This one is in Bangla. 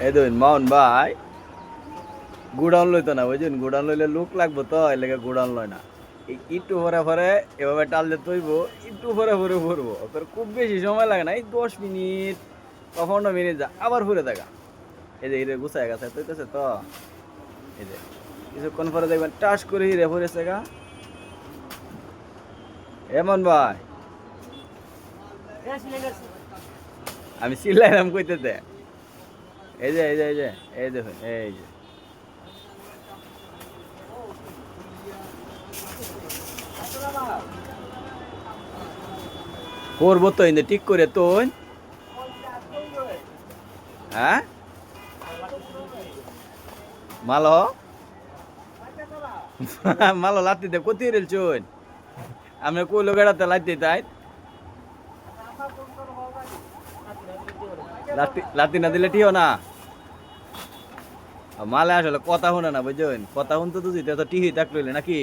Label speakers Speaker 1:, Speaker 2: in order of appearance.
Speaker 1: এই দেখুন মাউন ভাই গুডাউন লইতো না বুঝছেন, গুডাউন লইলে লোক লাগবো তো এর লেগে গুডাউন লয় না। একটু পরে পরে এভাবে টাল দিয়ে তৈব, একটু পরে পরে ভরবো, তোর খুব বেশি সময় লাগে না, এই 10 মিনিট বা 15 মিনিট যা আবার ঘুরে দেখা। এই যে হিরে গুছায় গেছে তৈতেছে তো, এই যে কিছুক্ষণ পরে দেখবেন টাস করে হিরে ভরেছে গা। এমন ভাই আমি চিল্লাইলাম কইতেতে, এই যে এই যে এই যে এই দেখুন এই যে করবো তো ইন্দে ঠিক করে তো। হ্যাঁ মালো মালো লাতি দে কোথায় রেল চুন আমি কইলো বেড়াতে লাইতে তাই লাতি লাতি না দিলে ঠিও না। মালে আসলে কথা শুনে না বুঝছেন, কথা শুনতে তো দিতে তো টিহি থাকলে নাকি।